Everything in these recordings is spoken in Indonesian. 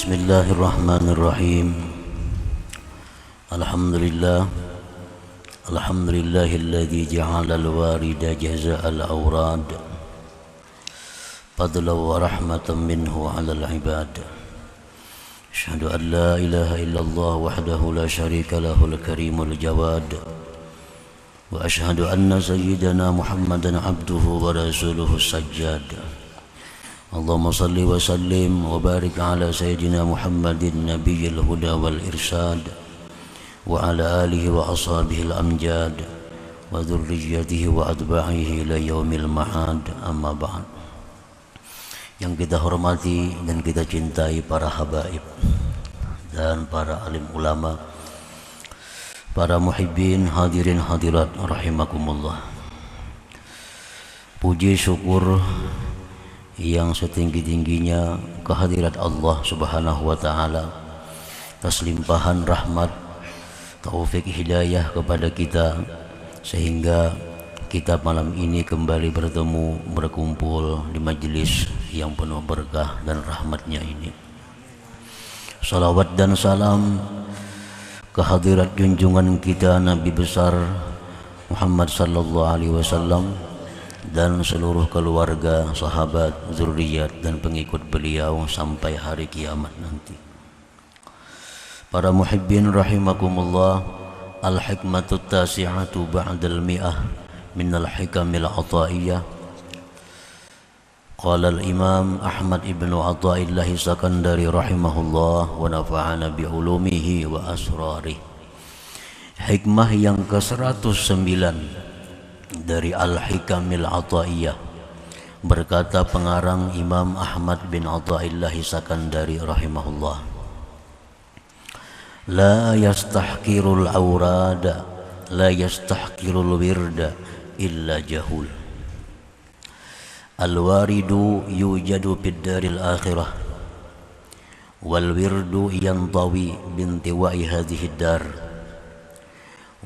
Bismillahirrahmanirrahim. Alhamdulillahilladzi ja'ala al-warida jaza'al awrad fadlan wa rahmatan minhu 'alal 'ibad. Asyhadu an la ilaha illallah wahdahu la syarika lahul karimul jawad. Wa asyhadu anna sayyidana Muhammadan 'abduhu wa rasuluhu sajjad. Allahumma salli wa sallim wa barik ala sayyidina Muhammadin nabiyil huda wal irsyad wa ala alihi wa ashabihi al-amjad wa dhurriyyatihi wa atba'ihi ila yaumil ma'ad, amma ba'd. Yang kita hormati dan kita cintai para habaib dan para alim ulama, para muhibbin hadirin hadirat rahimakumullah. Puji syukur yang setinggi-tingginya kehadirat Allah Subhanahu wa taala atas limpahan rahmat, taufik hidayah kepada kita sehingga kita malam ini kembali bertemu, berkumpul di majelis yang penuh berkah dan rahmatnya ini. Salawat dan salam kehadirat junjungan kita Nabi besar Muhammad sallallahu alaihi wasallam dan seluruh keluarga, sahabat, zuriat dan pengikut beliau sampai hari kiamat nanti. Para muhibbin rahimakumullah, al-hikmatut tasi'atu ba'dal mi'ah minal hikamil ataiyah. Qala al-imam Ahmad ibn Athaillah Sakandari rahimahullah wa nafa'ana bi'ulumihi wa asrarih. Hikmah yang ke-109 dari Al-Hikamil Athaiyah, berkata pengarang Imam Ahmad bin Athaillah Sakandari rahimahullah, la yastahqirul awrada la yastahqirul wirda illa jahul. Al-waridu yujadu fid daril akhirah wal wirdu yantawi bintiwa'i hadhihi dar.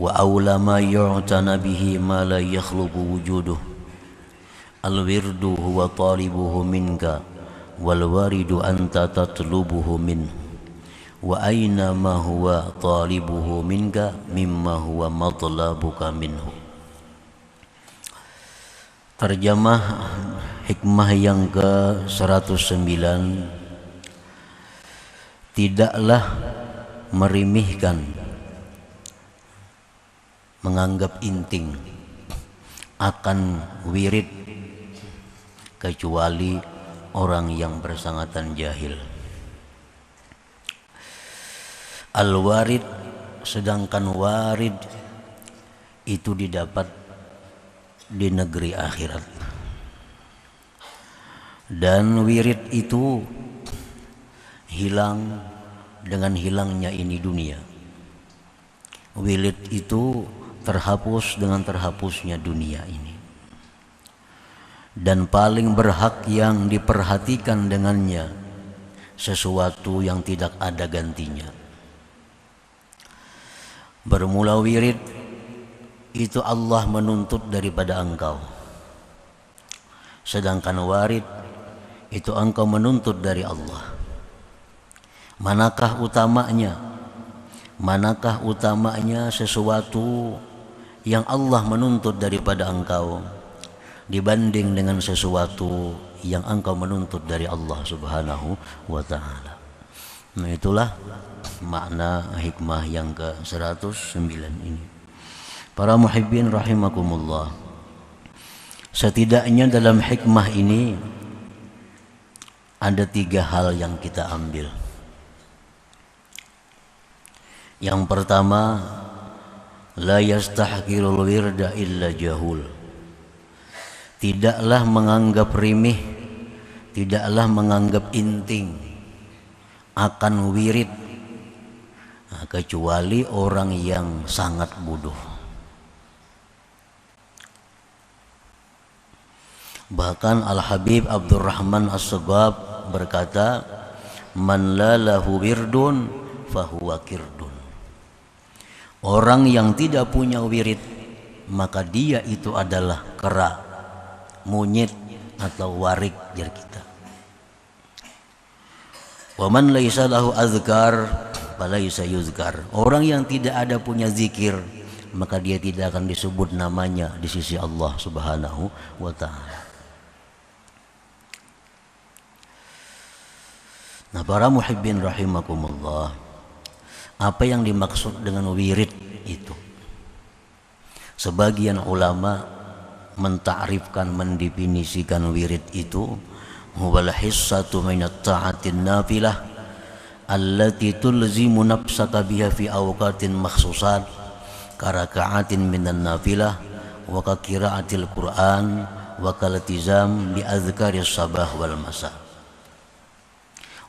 Wa awla ma yu'tana bihi ma la yakhlubu wujuduh. Al-wirdu huwa talibuhu minka wal waridu anta tatlubuhu min. Wa aina ma huwa talibuhu minka mimma huwa matlabuka minhu. Terjemah hikmah yang ke-109, tidaklah merimihkan, menganggap inting akan wirid kecuali orang yang bersangatan jahil. Al-warid, sedangkan warid itu didapat di negeri akhirat, dan wirid itu hilang dengan hilangnya ini dunia. Wirid itu terhapus dengan terhapusnya dunia ini, dan paling berhak yang diperhatikan dengannya sesuatu yang tidak ada gantinya. Bermula wirid itu Allah menuntut daripada engkau, sedangkan warid itu engkau menuntut dari Allah. Manakah utamanya? Manakah utamanya sesuatu yang Allah menuntut daripada engkau dibanding dengan sesuatu yang engkau menuntut dari Allah Subhanahu wa ta'ala. Nah, itulah makna hikmah yang ke-109 ini. Para muhibbin rahimakumullah, setidaknya dalam hikmah ini ada 3 hal yang kita ambil. Yang pertama, la yastahqirul wirda illa jahul. Tidaklah menganggap rimih, tidaklah menganggap inting akan wirid kecuali orang yang sangat bodoh. Bahkan Al-Habib Abdurrahman As-Saghab berkata, man la lahu wirdun fahuwa kirdun. Orang yang tidak punya wirid, maka dia itu adalah kera, monyet atau warik jar kita. Wa man laisa lahu azkar falaisa yuzkar. Orang yang tidak ada punya zikir, maka dia tidak akan disebut namanya di sisi Allah Subhanahu wa taala. Nah, para muhibbin rahimakumullah, apa yang dimaksud dengan wirid itu? Sebagian ulama mentakrifkan, mendefinisikan wirid itu huwal hissatu minat ta'atin nafilah allati tulzimu nafsaka biha fi awqatin makhsusat karaka'atin minan nafilah wa qira'atil Qur'an wa kalatizam bi azkaris sabah wal masa.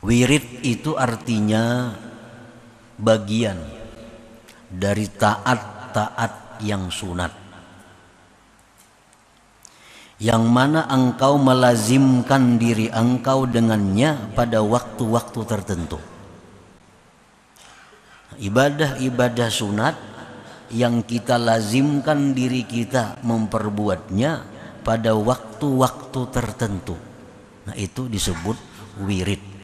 Wirid itu artinya bagian dari taat-taat yang sunat, yang mana engkau melazimkan diri engkau dengannya pada waktu-waktu tertentu. Ibadah-ibadah sunat yang kita lazimkan diri kita memperbuatnya pada waktu-waktu tertentu. Nah, itu disebut wirid.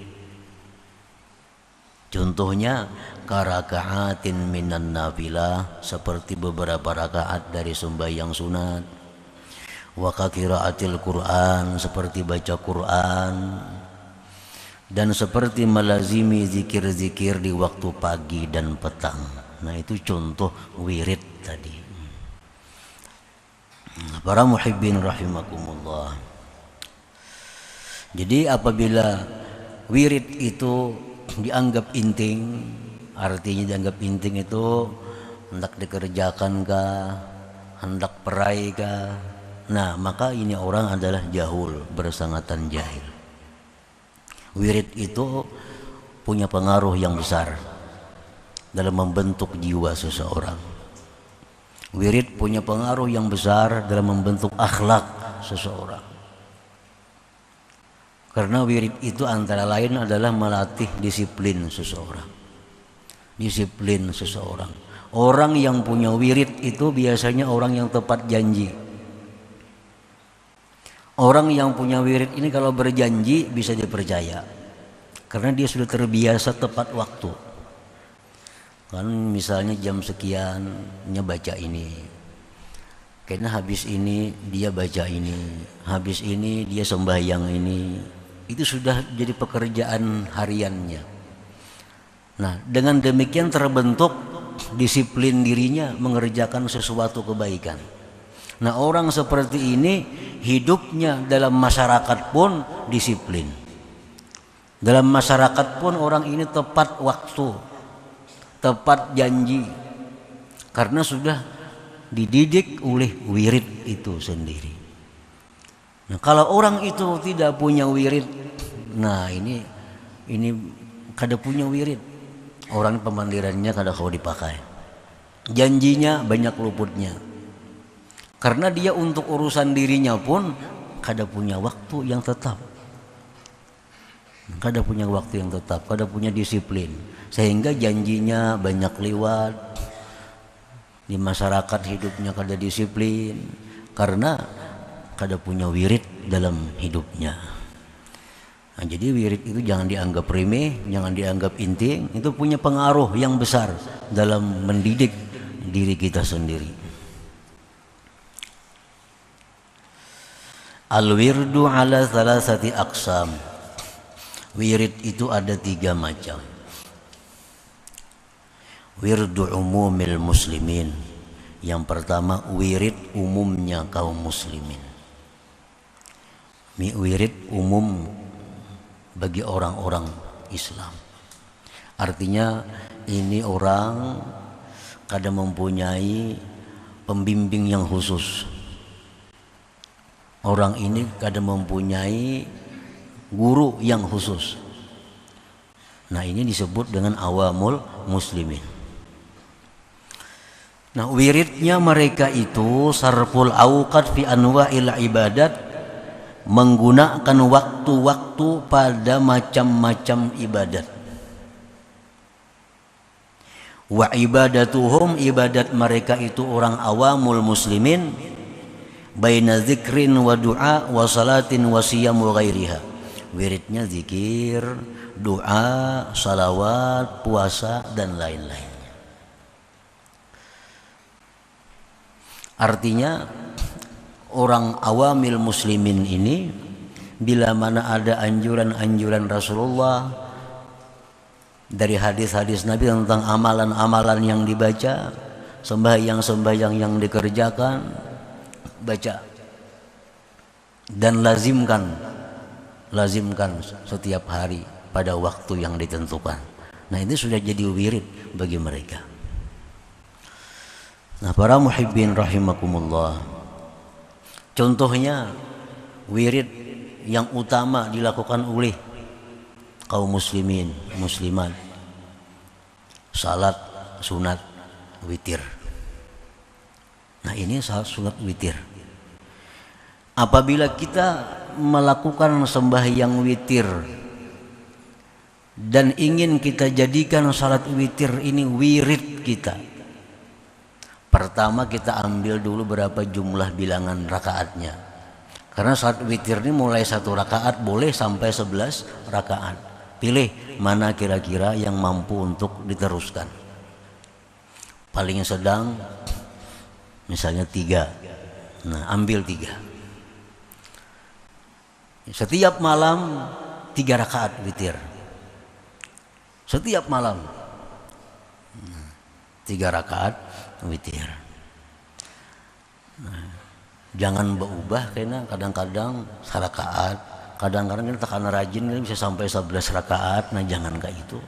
Contohnya karaka'atin minan nafilah, seperti beberapa rakaat dari sembahyang sunat. Wa qiraatil Qur'an, seperti baca Quran. Dan seperti melazimi zikir-zikir di waktu pagi dan petang. Nah, itu contoh wirid tadi. Para muhibbin rahimakumullah. Jadi apabila wirid itu dianggap inting, artinya dianggap inting itu hendak dikerjakan kah, hendak perai kah, nah maka ini orang adalah jahul, bersangatan jahil. Wirid itu punya pengaruh yang besar dalam membentuk jiwa seseorang. Wirid punya pengaruh yang besar dalam membentuk akhlak seseorang. Karena wirid itu antara lain adalah melatih disiplin seseorang. Disiplin seseorang. Orang yang punya wirid itu biasanya orang yang tepat janji. Orang yang punya wirid ini kalau berjanji bisa dipercaya. Karena dia sudah terbiasa tepat waktu. Kan misalnya jam sekian baca ini. Karena habis ini dia baca ini. Habis ini dia sembahyang ini. Itu sudah jadi pekerjaan hariannya. Nah, dengan demikian terbentuk disiplin dirinya mengerjakan sesuatu kebaikan. Nah, orang seperti ini hidupnya dalam masyarakat pun disiplin. Dalam masyarakat pun orang ini tepat waktu, tepat janji. Karena sudah dididik oleh wirid itu sendiri. Nah, kalau orang itu tidak punya wirid, nah ini kada punya wirid. Orang pemandirannya kada kau dipakai. Janjinya banyak luputnya. Karena dia untuk urusan dirinya pun kada punya waktu yang tetap. Kada punya waktu yang tetap, kada punya disiplin. Sehingga janjinya banyak lewat. Di masyarakat hidupnya kada disiplin. Karena kada punya wirid dalam hidupnya. Nah, jadi wirid itu jangan dianggap remeh, jangan dianggap inting. Itu punya pengaruh yang besar dalam mendidik diri kita sendiri. Al-wirdu ala thalathati aqsam. Wirid itu ada 3 macam. Wirdu umumil muslimin. Yang pertama wirid umumnya kaum muslimin. Wirid umum bagi orang-orang Islam. Artinya ini orang kada mempunyai pembimbing yang khusus. Orang ini kada mempunyai guru yang khusus. Nah, ini disebut dengan awamul muslimin. Nah, wiridnya mereka itu sarful awqat fi anwa'il ibadat, menggunakan waktu-waktu pada macam-macam ibadat. Wa ibadatuhum, ibadat mereka itu orang awamul muslimin, baina zikrin wa du'a wa salatin wa siyam wa ghairiha. Wiridnya zikir doa, salawat, puasa dan lain-lain. Artinya orang awamil muslimin ini bila mana ada anjuran-anjuran Rasulullah dari hadis-hadis Nabi tentang amalan-amalan yang dibaca, sembahyang-sembahyang yang dikerjakan, baca dan lazimkan setiap hari pada waktu yang ditentukan. Nah, ini sudah jadi wirid bagi mereka. Nah, para muhibbin rahimakumullah, contohnya wirid yang utama dilakukan oleh kaum muslimin, muslimat, salat sunat witir. Nah, ini salat sunat witir. Apabila kita melakukan sembahyang witir dan ingin kita jadikan salat witir ini wirid kita, pertama kita ambil dulu berapa jumlah bilangan rakaatnya. Karena salat witir ini mulai 1 rakaat boleh sampai 11 rakaat. Pilih mana kira-kira yang mampu untuk diteruskan. Paling sedang misalnya 3. Nah, ambil 3. Setiap malam 3 rakaat witir. Setiap malam 3 rakaat witir. Nah, jangan berubah karena kadang-kadang sarakaat, kadang-kadang kita tekan rajin bisa sampai 11 rakaat. Nah, jangan kayak itu.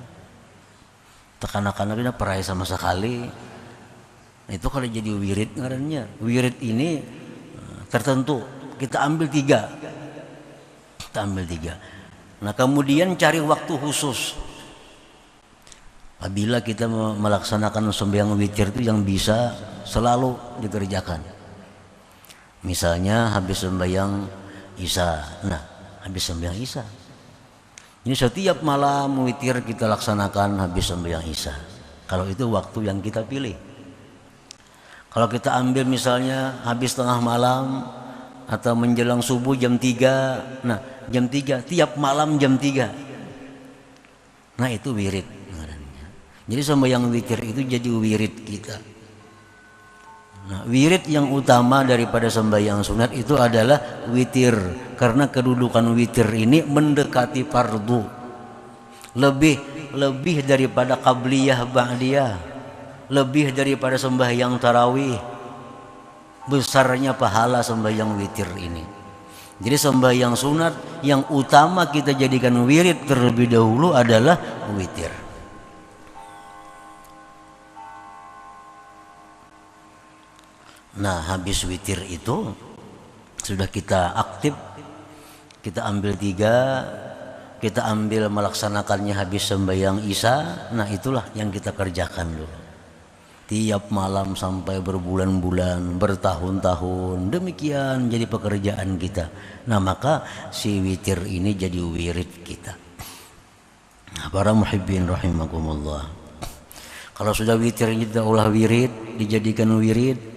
Tekan-tekan kita perai sama sekali. Itu kalau jadi wirid ngarannya. Wirid ini tertentu. Kita ambil 3. Kita ambil 3. Nah, kemudian cari waktu khusus. Apabila kita melaksanakan sembahyang witir itu yang bisa selalu dikerjakan. Misalnya habis sembahyang Isya. Nah, habis sembahyang Isya. Ini setiap malam witir kita laksanakan habis sembahyang Isya. Kalau itu waktu yang kita pilih. Kalau kita ambil misalnya habis tengah malam atau menjelang subuh jam 3. Nah, jam 3 tiap malam jam 3. Nah, itu wirid. Jadi sembahyang witir itu jadi wirid kita. Nah, wirid yang utama daripada sembahyang sunat itu adalah witir. Karena kedudukan witir ini mendekati fardu. Lebih daripada qabliyah ba'diyah. Lebih daripada sembahyang tarawih. Besarnya pahala sembahyang witir ini. Jadi sembahyang sunat yang utama kita jadikan wirid terlebih dahulu adalah witir. Nah, habis witir itu sudah kita aktif, kita ambil 3, kita ambil melaksanakannya habis sembahyang Isya. Nah, itulah yang kita kerjakan dulu. Tiap malam sampai berbulan-bulan, bertahun-tahun, demikian jadi pekerjaan kita. Nah, maka si witir ini jadi wirid kita. Nah, para muhibbin rahimakumullah, kalau sudah witir kita ulah wirid, dijadikan wirid.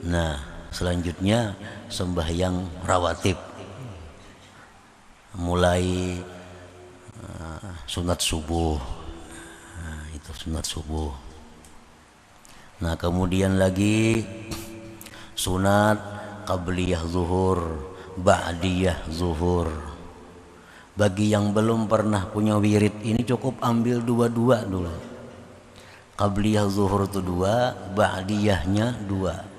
Nah, selanjutnya sembahyang rawatib. Mulai sunat subuh. Nah, itu sunat subuh. Nah, kemudian lagi sunat qabliyah zuhur, ba'diyah zuhur. Bagi yang belum pernah punya wirid ini cukup ambil 2 dulu. Qabliyah zuhur itu 2, ba'diyahnya 2.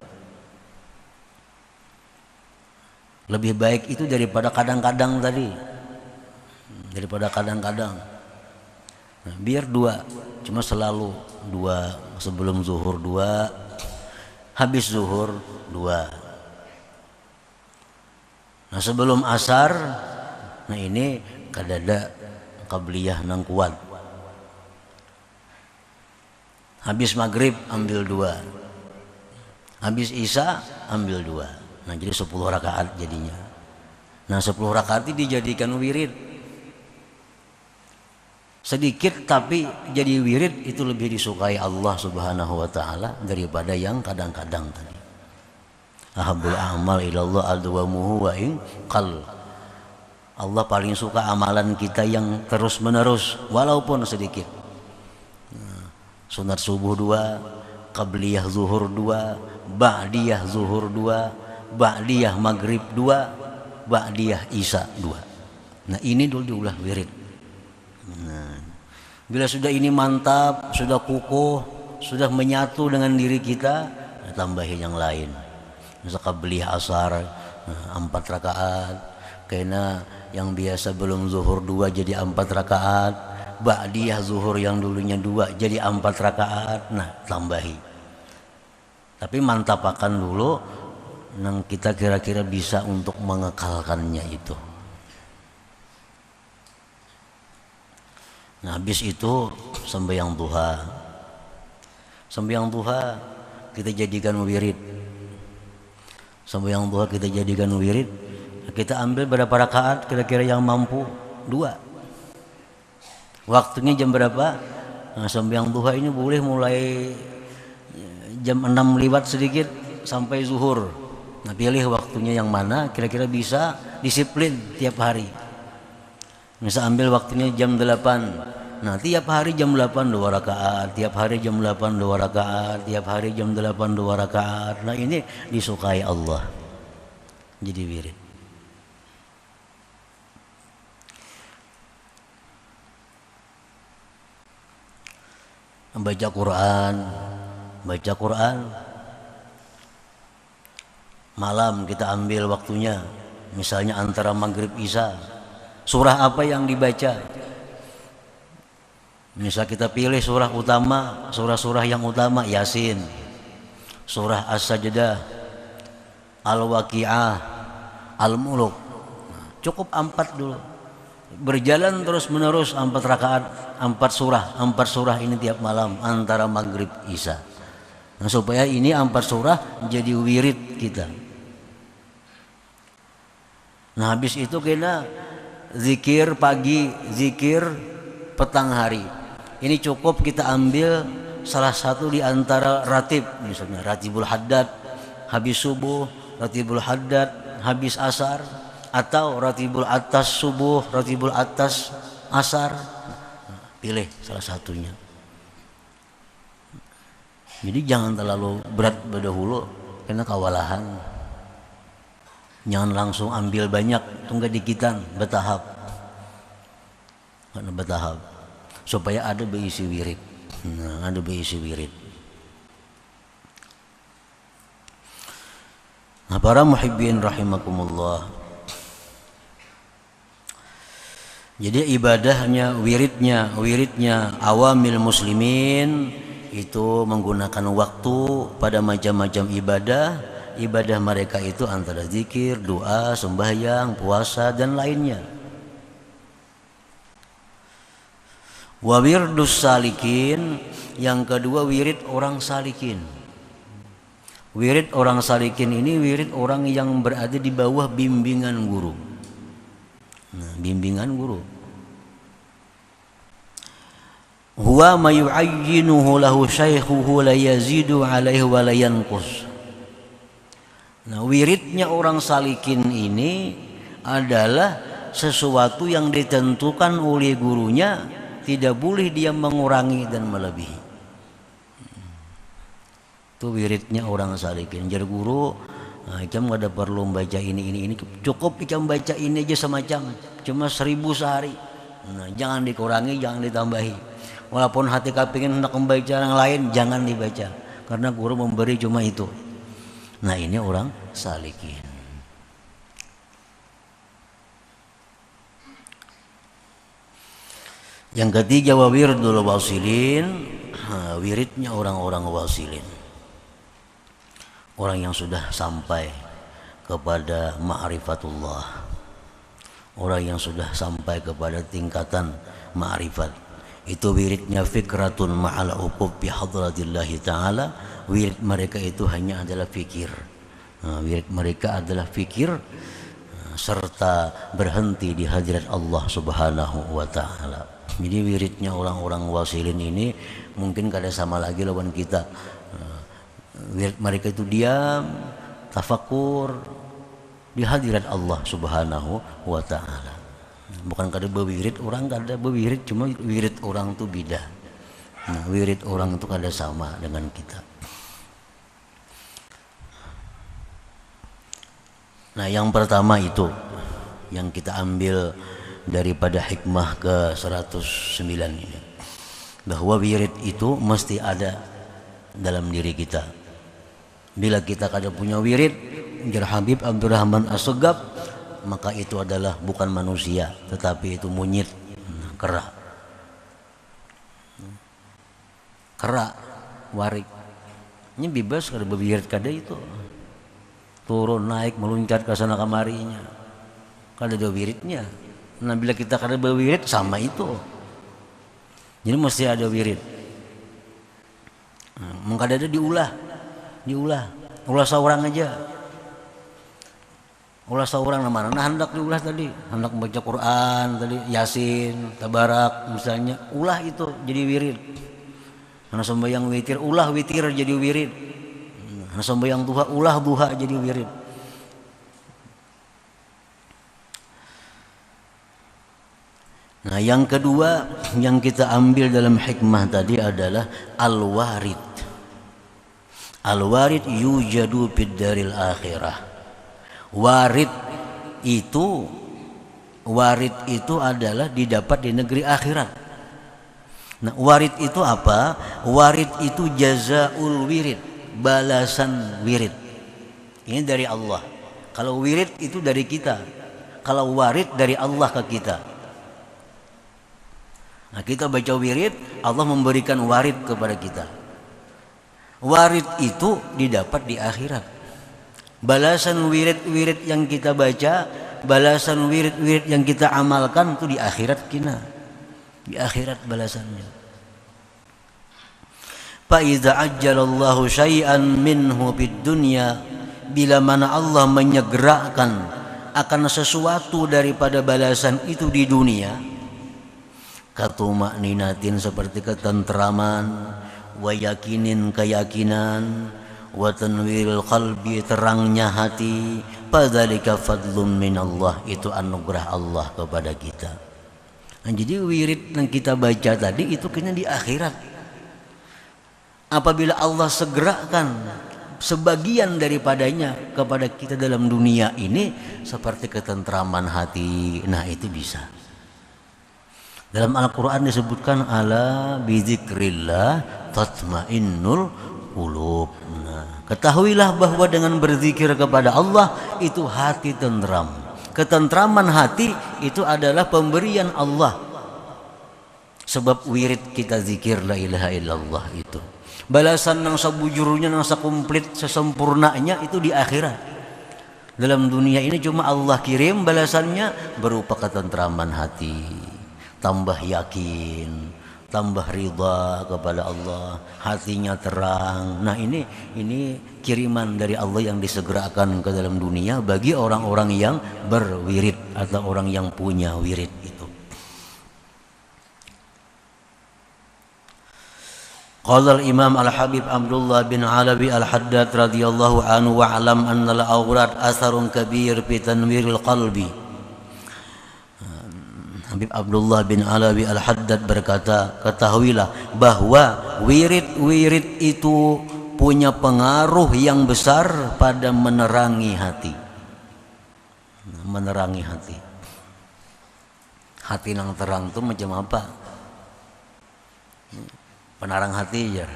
Lebih baik itu daripada kadang-kadang tadi. Daripada kadang-kadang. Nah, biar 2, cuma selalu 2. Sebelum zuhur 2, habis zuhur 2. Nah, sebelum asar, nah ini kadada qabliyah nang kuat. Habis maghrib ambil 2. Habis isya ambil 2. Nah, jadi 10 rakaat jadinya. Nah, 10 rakaat ini dijadikan wirid. Sedikit tapi jadi wirid itu lebih disukai Allah Subhanahu wa taala daripada yang kadang-kadang tadi. Ahabbul a'mal ilallah adwamuhu wa in qall. Allah paling suka amalan kita yang terus menerus walaupun sedikit. Sunat subuh 2, qabliyah zuhur 2, ba'diyah zuhur 2, ba'diyah maghrib 2, ba'diyah isya 2. Nah ini dulu diulah wirid. Nah, bila sudah ini mantap, sudah kukuh, sudah menyatu dengan diri kita, tambahin yang lain. Misal qabliyah asar 4 rakaat, karena yang biasa belum zuhur 2 jadi 4 rakaat, ba'diyah zuhur yang dulunya 2 jadi 4 rakaat. Nah tambahi, tapi mantapakan dulu yang kita kira-kira bisa untuk mengekalkannya itu. Nah habis itu sembahyang duha. Sembahyang duha kita jadikan wirid. Sembahyang duha kita jadikan wirid. Kita ambil berapa rakaat kira-kira yang mampu? 2. Waktunya jam berapa? Nah, sembahyang duha ini boleh mulai jam 6 lewat sedikit sampai zuhur. Nah pilih waktunya yang mana kira-kira bisa disiplin tiap hari. Misal ambil waktunya jam 8. Nah tiap hari jam 8 2 rakaat, tiap hari jam 8 2 rakaat, tiap hari jam 8 2 rakaat. Nah ini disukai Allah. Jadi wirid. Baca Quran malam kita ambil waktunya, misalnya antara maghrib isya. Surah apa yang dibaca? Misal kita pilih surah utama, surah-surah yang utama Yasin, surah As-Sajdah, Al-Waqi'ah, Al-Muluk. Cukup 4 dulu. Berjalan terus menerus 4 rakaat, 4 surah ini tiap malam antara maghrib isya. Nah, supaya ini 4 surah jadi wirid kita. Nah habis itu kena zikir pagi, zikir petang hari. Ini cukup kita ambil salah satu di antara ratib, misalnya ratibul haddad habis subuh, ratibul haddad habis asar, atau ratibul atas subuh, ratibul atas asar. Pilih salah satunya. Jadi jangan terlalu berat berdahulu karena kewalahan. Jangan langsung ambil banyak, tunggu dikitan, bertahap. Karena bertahap supaya ada berisi wirid. Nah, ada berisi wirid. Nah, para muhibbin rahimakumullah. Jadi ibadahnya, wiridnya awamil muslimin itu menggunakan waktu pada macam-macam ibadah. Ibadah mereka itu antara zikir, doa, sembahyang, puasa dan lainnya. Wa wirdus salikin, yang kedua wirid orang salikin. Wirid orang salikin ini wirid orang yang berada di bawah bimbingan guru. Nah, bimbingan guru. Huwa ma yu'ayyinuhu lahu syaikhuhu la yazidu alaihi wa la yanqus. Nah, wiridnya orang salikin ini adalah sesuatu yang ditentukan oleh gurunya, tidak boleh dia mengurangi dan melebihi. Itu wiridnya orang salikin. Jadi guru, nah, ikam gak ada perlu baca ini. Cukup ikam baca ini aja semacam, cuma 1000 sehari. Nah, jangan dikurangi, jangan ditambahi. Walaupun hati kepingin hendak membaca yang lain, jangan dibaca. Karena guru memberi cuma itu. Nah ini orang salikin. Yang ketiga wa wirdul wasilin, wiridnya orang-orang wasilin. Orang yang sudah sampai kepada ma'rifatullah. Orang yang sudah sampai kepada tingkatan ma'rifat. Itu wiridnya fikratun ma'al uqub bi hadratillahi ta'ala. Wirid mereka itu hanya adalah fikir. Wirid mereka adalah fikir serta berhenti di hadirat Allah Subhanahu wa taala. Jadi wiridnya orang-orang wasilin ini mungkin kada sama lagi lawan kita. Wirid mereka itu diam, tafakur di hadirat Allah Subhanahu wa taala. Bukan kada bewirid, orang kada bewirid, cuma wirid orang tuh beda. Nah, wirid orang itu kada sama dengan kita. Nah, yang pertama itu yang kita ambil daripada hikmah ke 109 ini, bahwa wirid itu mesti ada dalam diri kita. Bila kita kada punya wirid, jar Habib Abdurrahman As-Segaf, maka itu adalah bukan manusia, tetapi itu monyet, kera. Kera, warik. Ini bebas kada berwirid kada itu. Turun naik meluncat ke sana kemarinya. Kada ada wiridnya. Nah, bila kita kada berwirid sama itu. Jadi mesti ada wirid. Mengkada ada diulah. Ulah seorang aja. Ulah seorang mana? Nah, hendak diulah tadi, hendak membaca Quran tadi, Yasin, Tabarak misalnya, ulah itu jadi wirid. Nah, sembahyang witir, ulah witir jadi wirid. Nah, sembahyang duha, ulah duha jadi wirid. Nah, yang kedua yang kita ambil dalam hikmah tadi adalah al-warid. Al-warid yujadu fid daril akhirah. Warid itu adalah didapat di negeri akhirat. Nah, warid itu apa? Warid itu jazaul wirid, balasan wirid. Ini dari Allah. Kalau wirid itu dari kita. Kalau warid dari Allah ke kita. Nah, kita baca wirid, Allah memberikan warid kepada kita. Warid itu didapat di akhirat. Balasan wirid-wirid yang kita baca, balasan wirid-wirid yang kita amalkan itu di akhirat kita. Di akhirat balasannya. Fa idza ajjalallahu syai'an minhu fid dunya, bila mana Allah menyegerakan akan sesuatu daripada balasan itu di dunia, katuma'ninatin seperti ketentraman, wa yakinin keyakinan, wa tanwiril qalbi terangnya hati, fadzalika fadlun minallah, itu anugerah Allah kepada kita. Nah, jadi wirid yang kita baca tadi itu kena di akhirat. Apabila Allah segerakan sebagian daripadanya kepada kita dalam dunia ini seperti ketentraman hati, nah itu bisa. Dalam Al-Quran disebutkan ala bizikrillah tatmainnul qulub. Nah, ketahuilah bahwa dengan berzikir kepada Allah itu hati tentram. Ketentraman hati itu adalah pemberian Allah. Sebab wirid kita zikir la ilaha illallah itu. Balasan yang sebujurnya, yang sekumplit, sesempurnanya itu di akhirat. Dalam dunia ini cuma Allah kirim balasannya berupa ketentraman hati. Tambah yakin, tambah ridha kepada Allah, hatinya terang. Nah, ini kiriman dari Allah yang disegerakan ke dalam dunia bagi orang-orang yang berwirid atau orang yang punya wirid itu. Qala al-Imam Al-Habib Abdullah bin Alawi Al-Haddad radhiyallahu anhu wa alam anna al-awrad atharun kabir fi tanwiril qalbi. Habib Abdullah bin Alawi Al-Haddad berkata, ketahuilah bahwa wirid-wirid itu punya pengaruh yang besar pada menerangi hati. Menerangi hati. Hati yang terang itu macam apa? Penarang hati ya.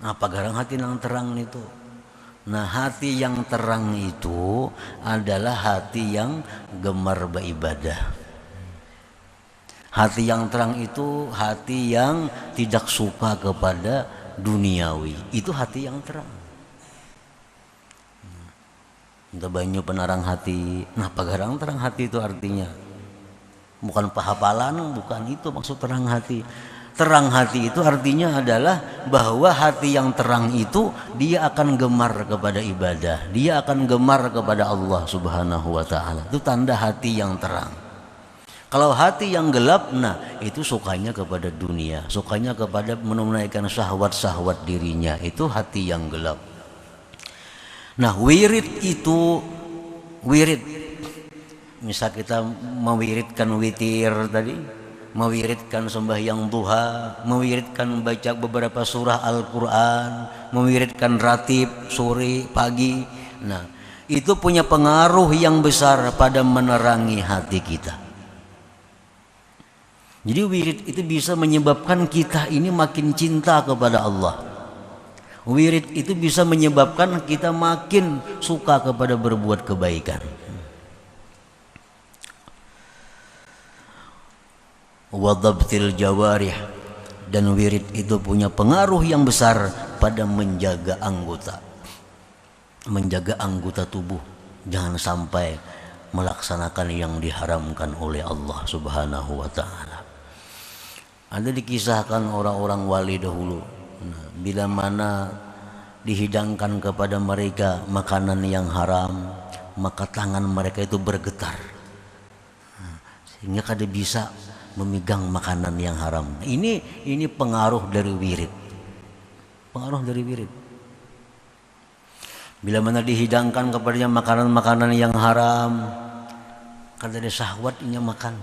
Apa garang hati yang terang itu? Nah, hati yang terang itu adalah hati yang gemar beribadah. Hati yang terang itu hati yang tidak suka kepada duniawi. Itu hati yang terang. Kita banyu penarang hati. Nah, pagarang terang hati itu artinya bukan pahapalan, bukan itu maksud terang hati. Terang hati itu artinya adalah bahwa hati yang terang itu dia akan gemar kepada ibadah, dia akan gemar kepada Allah Subhanahu wa taala. Itu tanda hati yang terang. Kalau hati yang gelap, nah itu sukanya kepada dunia, sukanya kepada menunaikan syahwat-syahwat dirinya, itu hati yang gelap. Nah, wirid misal kita mewiridkan witir tadi, mewiridkan sembahyang duha, mewiridkan baca beberapa surah Al-Quran, mewiridkan ratib sore pagi. Nah, itu punya pengaruh yang besar pada menerangi hati kita. Jadi wirid itu bisa menyebabkan kita ini makin cinta kepada Allah. Wirid itu bisa menyebabkan kita makin suka kepada berbuat kebaikan. Wadabtil jawarih, dan wirid itu punya pengaruh yang besar pada menjaga anggota tubuh, jangan sampai melaksanakan yang diharamkan oleh Allah Subhanahu wa taala. Ada dikisahkan orang-orang wali dahulu, bila mana dihidangkan kepada mereka makanan yang haram, maka tangan mereka itu bergetar, sehingga kada bisa memegang makanan yang haram. Ini pengaruh dari wirid. Pengaruh dari wirid. Bila mana dihidangkan kepadanya makanan-makanan yang haram, kada ada syahwatnya makan,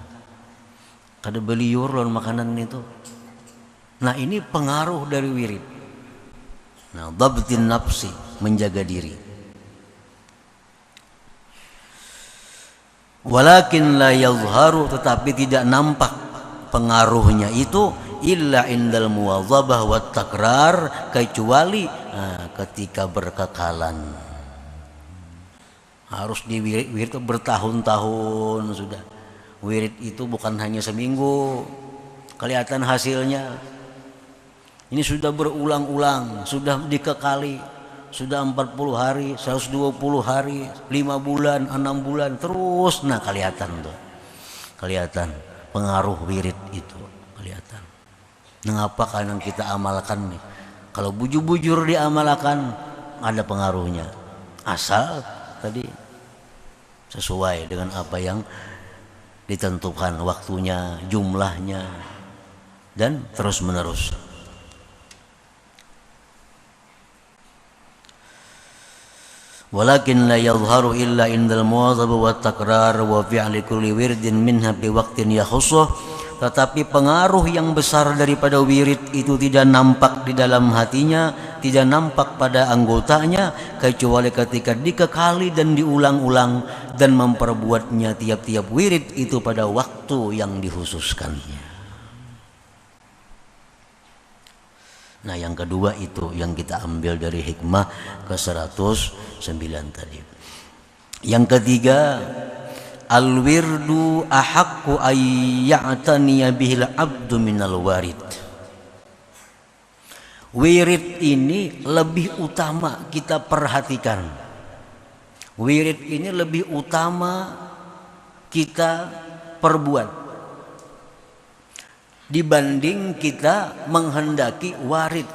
kada beliur lawan makanan itu. Nah, ini pengaruh dari wirid. Nah, dhabtin nafsi, menjaga diri. Walakin la yazharu, tetapi tidak nampak pengaruhnya itu illa indal muwadzabah wat takrar, kecuali ketika berkekalan. Harus diwirid bertahun-tahun sudah. Wirid itu bukan hanya seminggu kelihatan hasilnya. Ini sudah berulang-ulang, sudah dikekali, sudah 40 hari, 120 hari, 5 bulan, 6 bulan terus. Nah, kelihatan tuh. Kelihatan pengaruh wirid itu, kelihatan. Mengapa kadang kita amalkan nih? Kalau bujur-bujur diamalkan ada pengaruhnya. Asal tadi sesuai dengan apa yang ditentukan waktunya, jumlahnya, dan terus menerus. Walakin la yadhharu illa indal muwadzabah wa takrar wa fi'li kulli wirdin minha bi waqtin yakhussuh. Tetapi pengaruh yang besar daripada wirid itu tidak nampak di dalam hatinya, tidak nampak pada anggotanya, kecuali ketika dikekali dan diulang-ulang dan memperbuatnya tiap-tiap wirid itu pada waktu yang dikhususkannya. Nah, yang kedua itu yang kita ambil dari hikmah ke-109 tadi. Yang ketiga, al-wirdu ahaqqu ayya'taniya bihil abdu minal warid. Wirid ini lebih utama kita perhatikan. Wirid ini lebih utama kita perbuat dibanding kita menghendaki warid.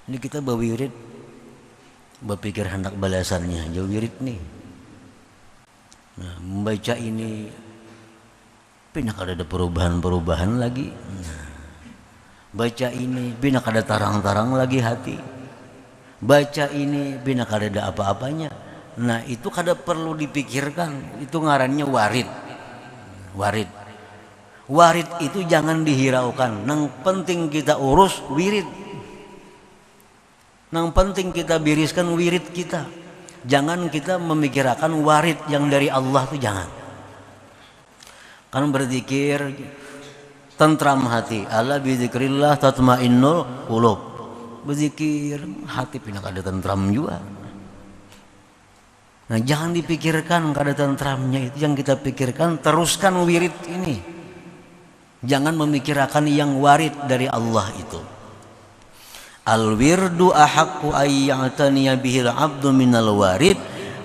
Ini kita berwirid, berpikir hendak balasannya, jauh wirid nih. Nah, membaca ini, pindah ada perubahan-perubahan lagi. Nah, baca ini, pindah ada tarang-tarang lagi hati. Baca ini, pindah ada apa-apanya. Nah, itu kada perlu dipikirkan, itu ngarannya warid. Warid. Warid itu jangan dihiraukan. Yang penting kita urus wirid. Yang penting kita biriskan wirid kita. Jangan kita memikirkan warid yang dari Allah itu jangan. Kan berzikir tentram hati. Ala bizikrillah tatmainnul qulub. Berzikir hati pindah ada tentram juga. Nah, jangan dipikirkan kada tentramnya itu, yang kita pikirkan teruskan wirid ini. Jangan memikirkan yang warid dari Allah itu. Al-wirdu ahaqqu ayya'taniya bihil abdu minal warid.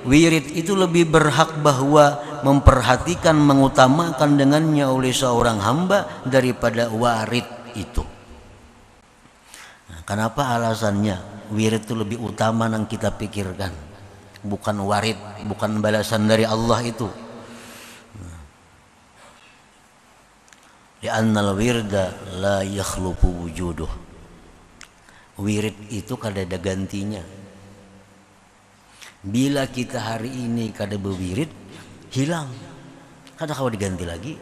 Wirid itu lebih berhak bahwa memperhatikan, mengutamakan dengannya oleh seorang hamba daripada warid itu. Nah, kenapa alasannya? Wirid itu lebih utama yang kita pikirkan, bukan warid, bukan balasan dari Allah itu. Li'annal wirda la yakhluqu wujuduh. Wirid itu kada ada gantinya. Bila kita hari ini kada berwirid, hilang. Kada kawa diganti lagi.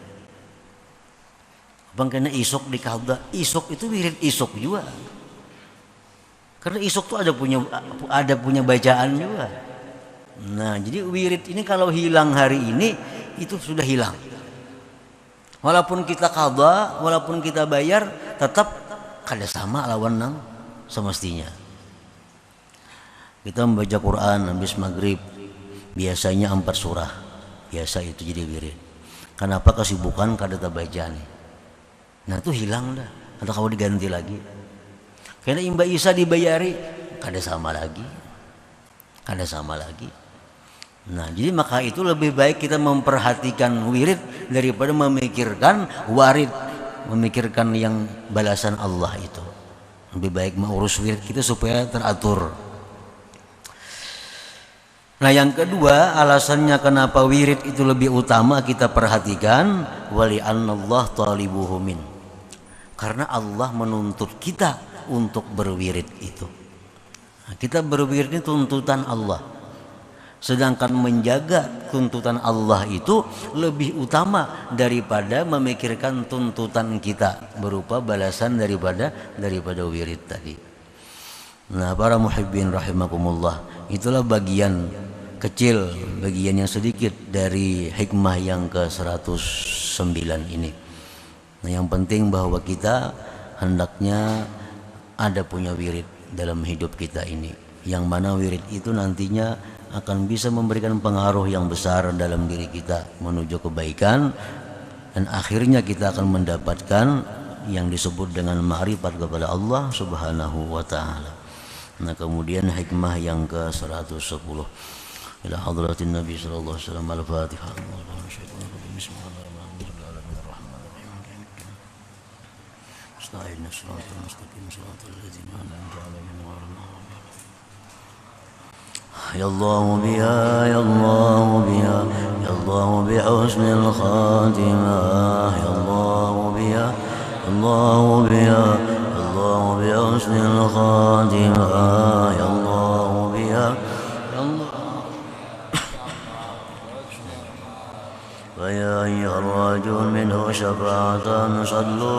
Bang kena isok di kada, isok itu wirid isok juga. Karena isok tuh ada punya bacaan juga. Nah, jadi wirid ini kalau hilang hari ini itu sudah hilang. Walaupun kita qadha, walaupun kita bayar, tetap kada sama lawan nang semestinya. Kita membaca Quran habis maghrib, biasanya 4 surah. Biasa itu jadi wirid. Kenapa kesibukan kada baca nih? Nah, itu hilang dah. Atau kalau diganti lagi. Karena imba Isa dibayari, kada sama lagi. Kada sama lagi. Nah, jadi maka itu lebih baik kita memperhatikan wirid daripada memikirkan warid, memikirkan yang balasan Allah itu. Lebih baik mengurus wirid kita supaya teratur. Nah, yang kedua alasannya kenapa wirid itu lebih utama kita perhatikan, wali anallah talibuhu min. Karena Allah menuntut kita untuk berwirid itu. Nah, kita berwirid ini tuntutan Allah. Sedangkan menjaga tuntutan Allah itu lebih utama daripada memikirkan tuntutan kita berupa balasan daripada wirid tadi. Nah, para muhibbin rahimakumullah, itulah bagian kecil, bagian yang sedikit dari hikmah yang ke-109 ini. Nah, yang penting bahwa kita hendaknya ada punya wirid dalam hidup kita ini, yang mana wirid itu nantinya akan bisa memberikan pengaruh yang besar dalam diri kita menuju kebaikan, dan akhirnya kita akan mendapatkan yang disebut dengan ma'rifat kepada Allah Subhanahu wa taala. Nah, kemudian hikmah yang ke-110 ila hadratin Nabi sallallahu alaihi wasallam. Al-Fatihah. يا الله بها يا الله بها يا الله بحسن الخاتمة يا الله بها يا الله بها يا الله بحسن الخاتمة يا الله بها يا الله ويا أيها الراجون منه شفاعة صلوا